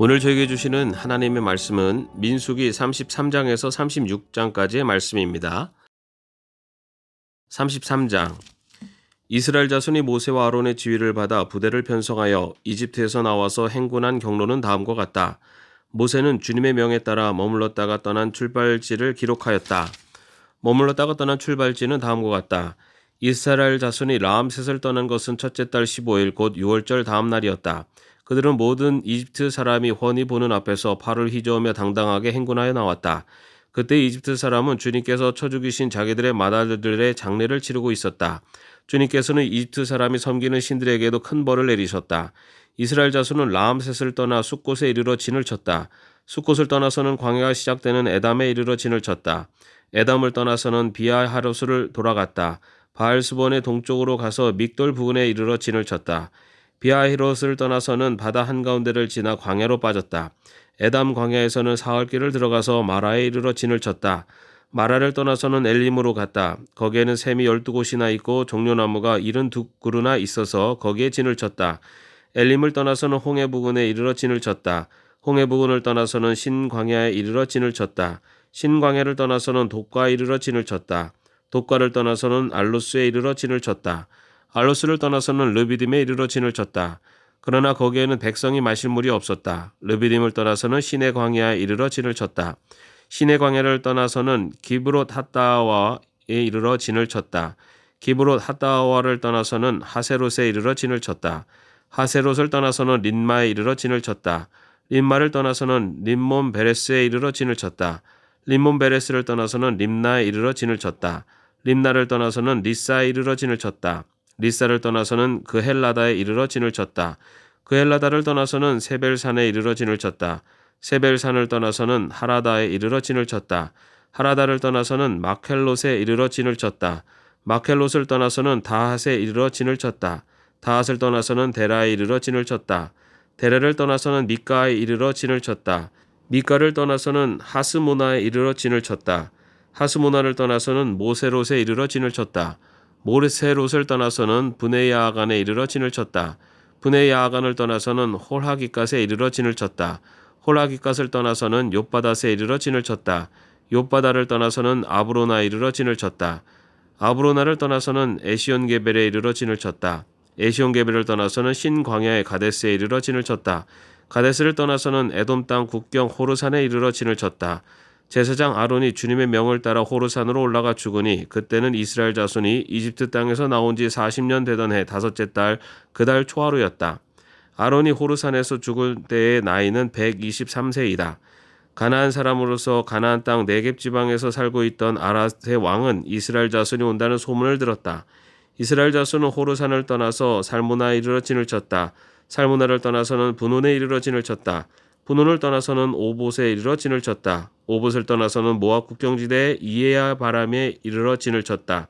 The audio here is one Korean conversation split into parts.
오늘 저에게 주시는 하나님의 말씀은 민수기 33장에서 36장까지의 말씀입니다. 33장. 이스라엘 자손이 모세와 아론의 지휘를 받아 부대를 편성하여 이집트에서 나와서 행군한 경로는 다음과 같다. 모세는 주님의 명에 따라 머물렀다가 떠난 출발지를 기록하였다. 머물렀다가 떠난 출발지는 다음과 같다. 이스라엘 자손이 라암셋을 떠난 것은 첫째 달 15일 곧 6월절 다음 날이었다. 그들은 모든 이집트 사람이 훤히 보는 앞에서 팔을 휘저으며 당당하게 행군하여 나왔다. 그때 이집트 사람은 주님께서 쳐 죽이신 자기들의 맏아들들의 장례를 치르고 있었다. 주님께서는 이집트 사람이 섬기는 신들에게도 큰 벌을 내리셨다. 이스라엘 자손은 라암셋을 떠나 숫곳에 이르러 진을 쳤다. 숫곳을 떠나서는 광야가 시작되는 에담에 이르러 진을 쳤다. 에담을 떠나서는 비아하로스를 돌아갔다. 바알스본의 동쪽으로 가서 믹돌 부근에 이르러 진을 쳤다. 비아히롯을 떠나서는 바다 한가운데를 지나 광야로 빠졌다. 에담 광야에서는 사흘길을 들어가서 마라에 이르러 진을 쳤다. 마라를 떠나서는 엘림으로 갔다. 거기에는 샘이 12곳이나 있고 종려나무가 72그루나 있어서 거기에 진을 쳤다. 엘림을 떠나서는 홍해 부근에 이르러 진을 쳤다. 홍해 부근을 떠나서는 신광야에 이르러 진을 쳤다. 신광야를 떠나서는 독과에 이르러 진을 쳤다. 독과를 떠나서는 알로스에 이르러 진을 쳤다. 알로스를 떠나서는 르비딤에 이르러 진을 쳤다. 그러나 거기에는 백성이 마실 물이 없었다. 르비딤을 떠나서는 시내 광야에 이르러 진을 쳤다. 시내 광야를 떠나서는 기브롯 핫다와에 이르러 진을 쳤다. 기브롯 핫다와를 떠나서는 하세롯에 이르러 진을 쳤다. 하세롯을 떠나서는 린마에 이르러 진을 쳤다. 린마를 떠나서는 림몬 베레스에 이르러 진을 쳤다. 림몬 베레스를 떠나서는 림나에 이르러 진을 쳤다. 림나를 떠나서는 리사에 이르러 진을 쳤다. 리사를 떠나서는 그헬라다에 이르러 진을 쳤다. 그헬라다를 떠나서는 세벨산에 이르러 진을 쳤다. 세벨산을 떠나서는 하라다에 이르러 진을 쳤다. 하라다를 떠나서는 마켈롯에 이르러 진을 쳤다. 마켈롯을 떠나서는 다핫에 이르러 진을 쳤다. 다핫을 떠나서는 데라에 이르러 진을 쳤다. 데라를 떠나서는 미가에 이르러 진을 쳤다. 미가를 떠나서는 하스모나에 이르러 진을 쳤다. 하스모나를 떠나서는 모세롯에 이르러 진을 쳤다. 모세롯을 떠나서는 브네야아간에 이르러 진을 쳤다. 브네야아간을 떠나서는 홀하기갓에 이르러 진을 쳤다. 홀하기갓을 떠나서는 욥바닷에 이르러 진을 쳤다. 욥바다를 떠나서는 아브로나에 이르러 진을 쳤다. 아브로나를 떠나서는 에시온게벨에 이르러 진을 쳤다. 에시온게벨을 떠나서는 신광야의 가데스에 이르러 진을 쳤다. 가데스를 떠나서는 에돔 땅 국경 호르산에 이르러 진을 쳤다. 제사장 아론이 주님의 명을 따라 호르산으로 올라가 죽으니 그때는 이스라엘 자손이 이집트 땅에서 나온 지 40년 되던 해 다섯째 달 그 달 초하루였다. 아론이 호르산에서 죽을 때의 나이는 123세이다. 가나안 사람으로서 가나안 땅 네겝 지방에서 살고 있던 아랏의 왕은 이스라엘 자손이 온다는 소문을 들었다. 이스라엘 자손은 호르산을 떠나서 살무나에 이르러 진을 쳤다. 살무나를 떠나서는 분온에 이르러 진을 쳤다. 분온을 떠나서는 오봇에 이르러 진을 쳤다. 오봇을 떠나서는 모압 국경지대 이에야 바람에 이르러 진을 쳤다.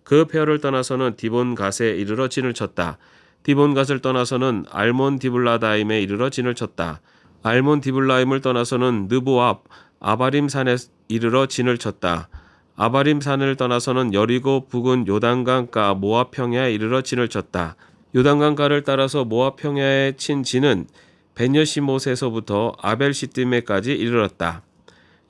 그 폐허를 떠나서는 디본갓에 이르러 진을 쳤다. 디본갓을 떠나서는 알몬 디블라다임에 이르러 진을 쳤다. 알몬 디블라임을 떠나서는 느보압 아바림 산에 이르러 진을 쳤다. 아바림 산을 떠나서는 여리고 북은 요단강가 모압 평야에 이르러 진을 쳤다. 요단강가를 따라서 모압 평야에 친 진은 벤여시못에서부터 아벨시띠메까지 이르렀다.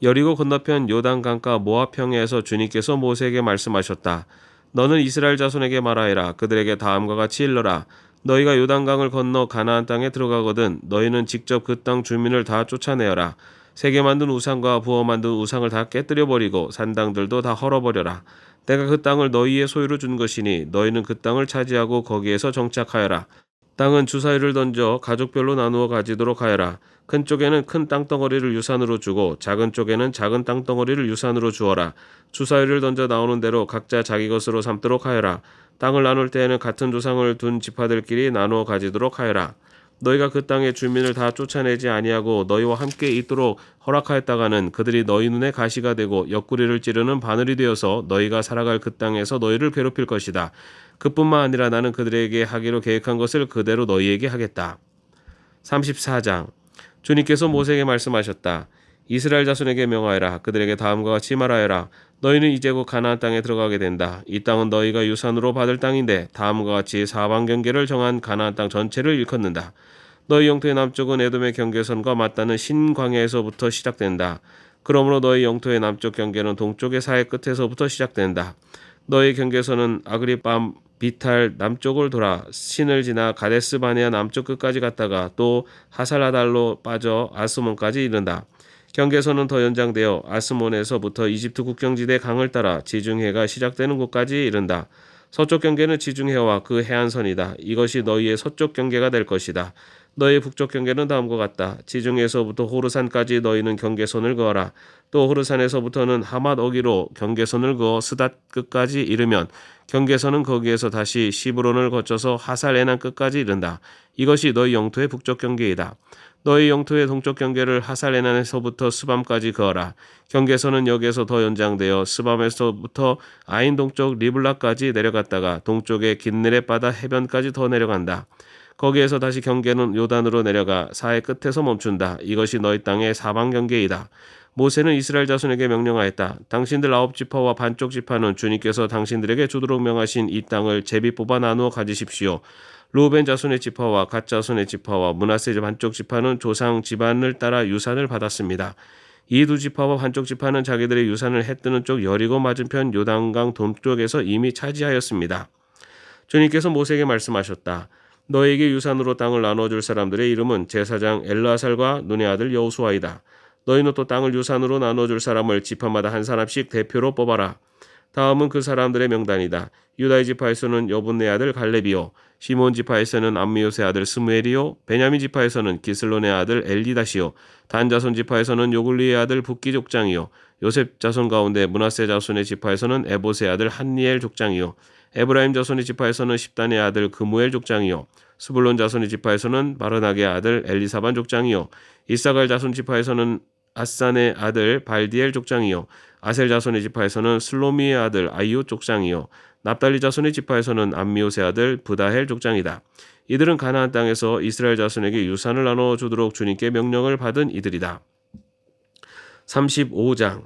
여리고 건너편 요단강가 모압 평야에서 주님께서 모세에게 말씀하셨다. 너는 이스라엘 자손에게 말하여라. 그들에게 다음과 같이 일러라. 너희가 요단강을 건너 가나안 땅에 들어가거든 너희는 직접 그 땅 주민을 다 쫓아내어라. 새겨 만든 우상과 부어 만든 우상을 다 깨뜨려 버리고 산당들도 다 헐어버려라. 내가 그 땅을 너희의 소유로 준 것이니 너희는 그 땅을 차지하고 거기에서 정착하여라. 땅은 주사위를 던져 가족별로 나누어 가지도록 하여라. 큰 쪽에는 큰 땅덩어리를 유산으로 주고 작은 쪽에는 작은 땅덩어리를 유산으로 주어라. 주사위를 던져 나오는 대로 각자 자기 것으로 삼도록 하여라. 땅을 나눌 때에는 같은 조상을 둔 지파들끼리 나누어 가지도록 하여라. 너희가 그 땅의 주민을 다 쫓아내지 아니하고 너희와 함께 있도록 허락하였다가는 그들이 너희 눈에 가시가 되고 옆구리를 찌르는 바늘이 되어서 너희가 살아갈 그 땅에서 너희를 괴롭힐 것이다. 그뿐만 아니라 나는 그들에게 하기로 계획한 것을 그대로 너희에게 하겠다. 34장. 주님께서 모세에게 말씀하셨다. 이스라엘 자손에게 명하여라. 그들에게 다음과 같이 말하여라. 너희는 이제 곧 가나안 땅에 들어가게 된다. 이 땅은 너희가 유산으로 받을 땅인데 다음과 같이 사방 경계를 정한 가나안 땅 전체를 일컫는다. 너희 영토의 남쪽은 에돔의 경계선과 맞닿는 신광야에서부터 시작된다. 그러므로 너희 영토의 남쪽 경계는 동쪽의 사해 끝에서부터 시작된다. 너희 경계선은 아그리밤 비탈 남쪽을 돌아 신을 지나 가데스 바네아 남쪽 끝까지 갔다가 또 하살라달로 빠져 아스몬까지 이른다. 경계선은 더 연장되어 아스몬에서부터 이집트 국경지대 강을 따라 지중해가 시작되는 곳까지 이른다. 서쪽 경계는 지중해와 그 해안선이다. 이것이 너희의 서쪽 경계가 될 것이다. 너희 북쪽 경계는 다음과 같다. 지중해에서부터 호르산까지 너희는 경계선을 그어라. 또 호르산에서부터는 하맛 어기로 경계선을 그어 스닷 끝까지 이르면 경계선은 거기에서 다시 시브론을 거쳐서 하살 에난 끝까지 이른다. 이것이 너희 영토의 북쪽 경계이다. 너희 영토의 동쪽 경계를 하살 에난에서부터 스밤까지 그어라. 경계선은 여기에서 더 연장되어 스밤에서부터 아인 동쪽 리블라까지 내려갔다가 동쪽의 긴네렛 바다 해변까지 더 내려간다. 거기에서 다시 경계는 요단으로 내려가 사해 끝에서 멈춘다. 이것이 너희 땅의 사방 경계이다. 모세는 이스라엘 자손에게 명령하였다. 당신들 9지파와 반쪽 지파는 주님께서 당신들에게 주도록 명하신 이 땅을 제비 뽑아 나누어 가지십시오. 루벤 자손의 지파와 갓 자손의 지파와 므낫세 반쪽 지파는 조상 집안을 따라 유산을 받았습니다. 이 두 지파와 반쪽 지파는 자기들의 유산을 해 뜨는 쪽 여리고 맞은편 요단강 동쪽에서 이미 차지하였습니다. 주님께서 모세에게 말씀하셨다. 너에게 유산으로 땅을 나눠줄 사람들의 이름은 제사장 엘르아살과 눈의 아들 여호수아이다. 너희는 또 땅을 유산으로 나눠줄 사람을 지파마다 한 사람씩 대표로 뽑아라. 다음은 그 사람들의 명단이다. 유다의 지파에서는 여분네 아들 갈렙이요, 시몬 지파에서는 암미옷의 아들 스무엘이요, 베냐민 지파에서는 기슬론의 아들 엘리다시요, 단 자손 지파에서는 요글리의 아들 붓기 족장이요, 요셉 자손 가운데 므낫세 자손의 지파에서는 에봇의 아들 한니엘 족장이요, 에브라임 자손의 지파에서는 십단의 아들 그무엘 족장이요, 스불론 자손의 지파에서는 마르나게 아들 엘리사반 족장이요, 이사갈 자손 지파에서는 아산의 아들 발디엘 족장이요, 아셀 자손의 지파에서는 슬로미의 아들 아이옷 족장이요, 납달리 자손의 지파에서는 암미옷의 아들 브다헬 족장이다. 이들은 가나안 땅에서 이스라엘 자손에게 유산을 나눠 주도록 주님께 명령을 받은 이들이다. 35장.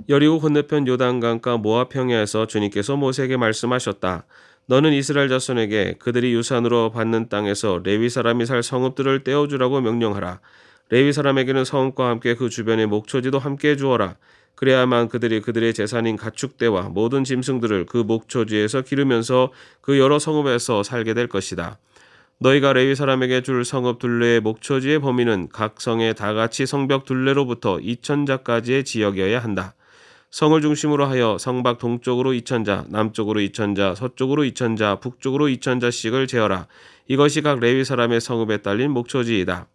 여리고 건너편 요단강가 모압 평야에서 주님께서 모세에게 말씀하셨다. 너는 이스라엘 자손에게 그들이 유산으로 받는 땅에서 레위 사람이 살 성읍들을 떼어주라고 명령하라. 레위 사람에게는 성읍과 함께 그 주변의 목초지도 함께 주어라. 그래야만 그들이 그들의 재산인 가축대와 모든 짐승들을 그 목초지에서 기르면서 그 여러 성읍에서 살게 될 것이다. 너희가 레위 사람에게 줄 성읍 둘레의 목초지의 범위는 각 성의 다같이 성벽 둘레로부터 2000자까지의 지역이어야 한다. 성을 중심으로 하여 성밖 동쪽으로 2000자, 남쪽으로 2000자, 서쪽으로 2000자, 북쪽으로 2000자씩을 재어라. 이것이 각 레위 사람의 성읍에 딸린 목초지이다.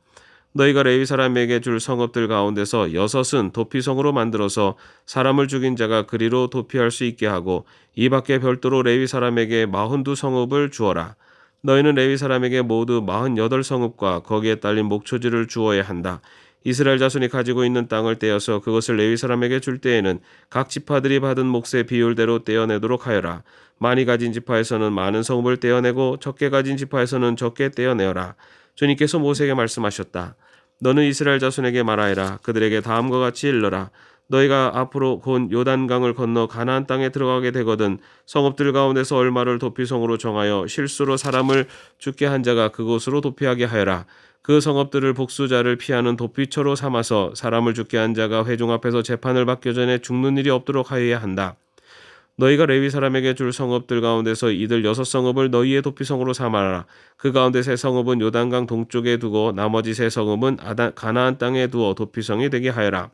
너희가 레위 사람에게 줄 성읍들 가운데서 6은 도피성으로 만들어서 사람을 죽인 자가 그리로 도피할 수 있게 하고 이 밖에 별도로 레위 사람에게 42성읍을 주어라. 너희는 레위 사람에게 모두 48성읍과 거기에 딸린 목초지를 주어야 한다. 이스라엘 자손이 가지고 있는 땅을 떼어서 그것을 레위 사람에게 줄 때에는 각 지파들이 받은 몫의 비율대로 떼어내도록 하여라. 많이 가진 지파에서는 많은 성읍을 떼어내고 적게 가진 지파에서는 적게 떼어내어라. 주님께서 모세에게 말씀하셨다. 너는 이스라엘 자손에게 말하여라. 그들에게 다음과 같이 일러라. 너희가 앞으로 곧 요단강을 건너 가나안 땅에 들어가게 되거든 성읍들 가운데서 얼마를 도피성으로 정하여 실수로 사람을 죽게 한 자가 그곳으로 도피하게 하여라. 그 성읍들을 복수자를 피하는 도피처로 삼아서 사람을 죽게 한 자가 회중 앞에서 재판을 받기 전에 죽는 일이 없도록 하여야 한다. 너희가 레위 사람에게 줄 성읍들 가운데서 이들 6성읍을 너희의 도피성으로 삼아라. 그 가운데 3성읍은 요단강 동쪽에 두고 나머지 3성읍은 가나안 땅에 두어 도피성이 되게 하여라.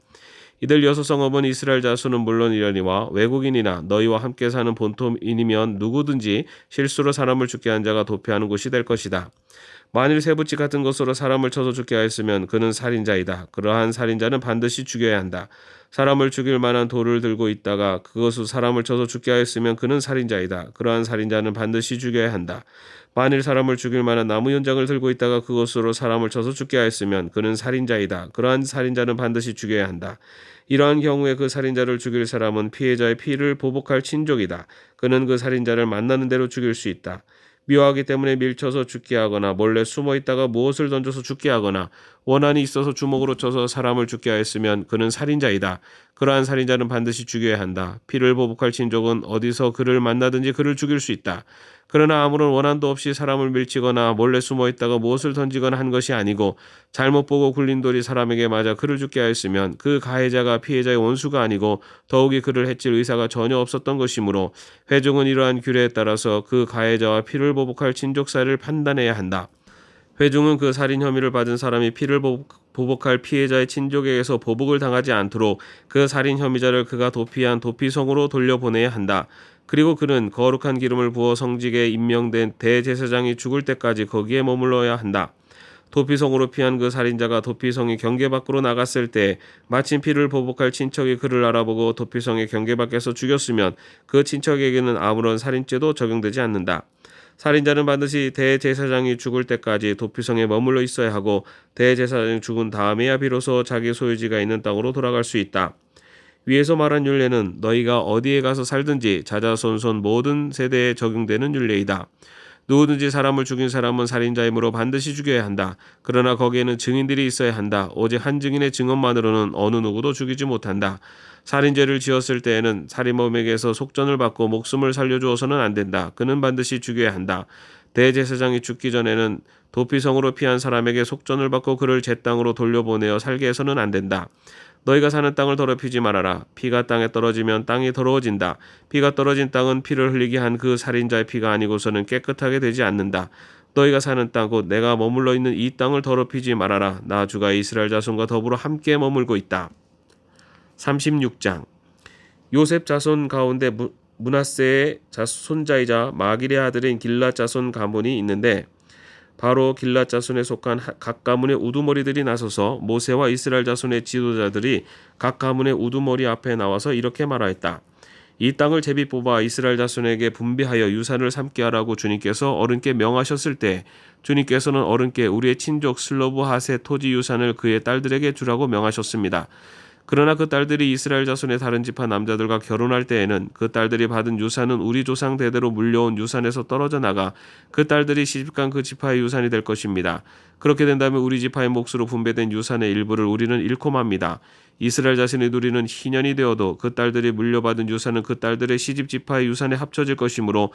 이들 6성읍은 이스라엘 자손은 물론이려니와 외국인이나 너희와 함께 사는 본토인이면 누구든지 실수로 사람을 죽게 한 자가 도피하는 곳이 될 것이다. 만일 세부치 같은 것으로 사람을 쳐서 죽게 하였으면 그는 살인자이다. 그러한 살인자는 반드시 죽여야 한다. 사람을 죽일 만한 돌을 들고 있다가 그것으로 사람을 쳐서 죽게 하였으면 그는 살인자이다. 그러한 살인자는 반드시 죽여야 한다. 만일 사람을 죽일 만한 나무 연장을 들고 있다가 그것으로 사람을 쳐서 죽게 하였으면 그는 살인자이다. 그러한 살인자는 반드시 죽여야 한다. 이러한 경우에 그 살인자를 죽일 사람은 피해자의 피를 보복할 친족이다. 그는 그 살인자를 만나는 대로 죽일 수 있다. 미워하기 때문에 밀쳐서 죽게 하거나 몰래 숨어 있다가 무엇을 던져서 죽게 하거나 원한이 있어서 주먹으로 쳐서 사람을 죽게 하였으면 그는 살인자이다. 그러한 살인자는 반드시 죽여야 한다. 피를 보복할 친족은 어디서 그를 만나든지 그를 죽일 수 있다. 그러나 아무런 원한도 없이 사람을 밀치거나 몰래 숨어 있다가 무엇을 던지거나 한 것이 아니고 잘못 보고 굴린 돌이 사람에게 맞아 그를 죽게 하였으면 그 가해자가 피해자의 원수가 아니고 더욱이 그를 해칠 의사가 전혀 없었던 것이므로 회중은 이러한 규례에 따라서 그 가해자와 피를 보복할 친족사를 판단해야 한다. 회중은 그 살인 혐의를 받은 사람이 피를 보복할 피해자의 친족에게서 보복을 당하지 않도록 그 살인 혐의자를 그가 도피한 도피성으로 돌려보내야 한다. 그리고 그는 거룩한 기름을 부어 성직에 임명된 대제사장이 죽을 때까지 거기에 머물러야 한다. 도피성으로 피한 그 살인자가 도피성이 경계 밖으로 나갔을 때 마침 피를 보복할 친척이 그를 알아보고 도피성의 경계 밖에서 죽였으면 그 친척에게는 아무런 살인죄도 적용되지 않는다. 살인자는 반드시 대제사장이 죽을 때까지 도피성에 머물러 있어야 하고 대제사장이 죽은 다음에야 비로소 자기 소유지가 있는 땅으로 돌아갈 수 있다. 위에서 말한 율례는 너희가 어디에 가서 살든지 자자손손 모든 세대에 적용되는 율례이다. 누구든지 사람을 죽인 사람은 살인자이므로 반드시 죽여야 한다. 그러나 거기에는 증인들이 있어야 한다. 오직 한 증인의 증언만으로는 어느 누구도 죽이지 못한다. 살인죄를 지었을 때에는 살인범에게서 속전을 받고 목숨을 살려주어서는 안 된다. 그는 반드시 죽여야 한다. 대제사장이 죽기 전에는 도피성으로 피한 사람에게 속전을 받고 그를 제 땅으로 돌려보내어 살게 해서는 안 된다. 너희가 사는 땅을 더럽히지 말아라. 피가 땅에 떨어지면 땅이 더러워진다. 피가 떨어진 땅은 피를 흘리게 한 그 살인자의 피가 아니고서는 깨끗하게 되지 않는다. 너희가 사는 땅 곧 내가 머물러 있는 이 땅을 더럽히지 말아라. 나 주가 이스라엘 자손과 더불어 함께 머물고 있다. 36장 요셉 자손 가운데 므낫세의 손자이자 마길의 아들인 길랏 자손 가문이 있는데 바로 길랏 자손에 속한 각 가문의 우두머리들이 나서서 모세와 이스라엘 자손의 지도자들이 각 가문의 우두머리 앞에 나와서 이렇게 말하였다. 이 땅을 제비 뽑아 이스라엘 자손에게 분배하여 유산을 삼게 하라고 주님께서 어른께 명하셨을 때 주님께서는 어른께 우리의 친족 슬로브핫의 토지 유산을 그의 딸들에게 주라고 명하셨습니다. 그러나 그 딸들이 이스라엘 자손의 다른 지파 남자들과 결혼할 때에는 그 딸들이 받은 유산은 우리 조상 대대로 물려온 유산에서 떨어져 나가 그 딸들이 시집간 그 지파의 유산이 될 것입니다. 그렇게 된다면 우리 지파의 몫으로 분배된 유산의 일부를 우리는 잃고 맙니다. 이스라엘 자신이 누리는 희년이 되어도 그 딸들이 물려받은 유산은 그 딸들의 시집 지파의 유산에 합쳐질 것이므로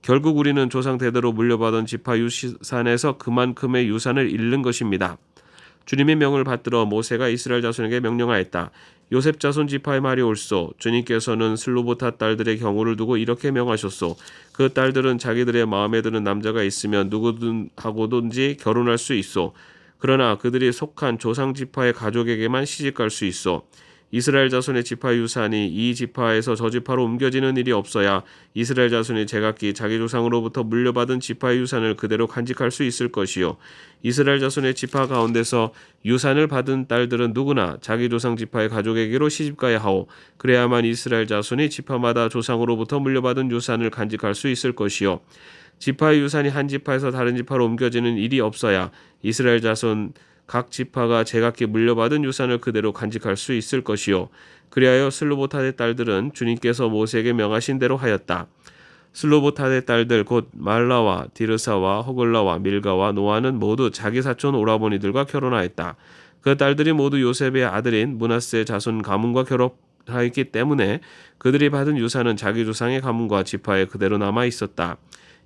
결국 우리는 조상 대대로 물려받은 지파 유산에서 그만큼의 유산을 잃는 것입니다. 주님의 명을 받들어 모세가 이스라엘 자손에게 명령하였다. 요셉 자손 지파의 말이 옳소. 주님께서는 슬로보ታት 딸들의 경우를 두고 이렇게 명하셨소. 그 딸들은 자기들의 마음에 드는 남자가 있으면 누구든지 결혼할 수 있소. 그러나 그들이 속한 조상 지파의 가족에게만 시집갈 수 있소. 이스라엘 자손의 지파 유산이 이 지파에서 저 지파로 옮겨지는 일이 없어야 이스라엘 자손이 제각기 자기 조상으로부터 물려받은 지파의 유산을 그대로 간직할 수 있을 것이요. 이스라엘 자손의 지파 가운데서 유산을 받은 딸들은 누구나 자기 조상 지파의 가족에게로 시집가야 하오. 그래야만 이스라엘 자손이 지파마다 조상으로부터 물려받은 유산을 간직할 수 있을 것이요. 지파의 유산이 한 지파에서 다른 지파로 옮겨지는 일이 없어야 이스라엘 자손 각 지파가 제각기 물려받은 유산을 그대로 간직할 수 있을 것이요. 그리하여 슬로보탓의 딸들은 주님께서 모세에게 명하신 대로 하였다. 슬로보탓의 딸들 곧 말라와 디르사와 호글라와 밀가와 노아는 모두 자기 사촌 오라버니들과 결혼하였다. 그 딸들이 모두 요셉의 아들인 므낫세 자손 가문과 결혼하였기 때문에 그들이 받은 유산은 자기 조상의 가문과 지파에 그대로 남아 있었다.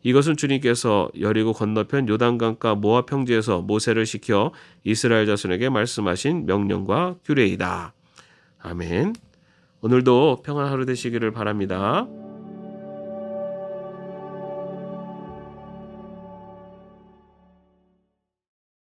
이것은 주님께서 여리고 건너편 요단강가 모압 평지에서 모세를 시켜 이스라엘 자손에게 말씀하신 명령과 규례이다. 아멘. 오늘도 평안한 하루 되시기를 바랍니다.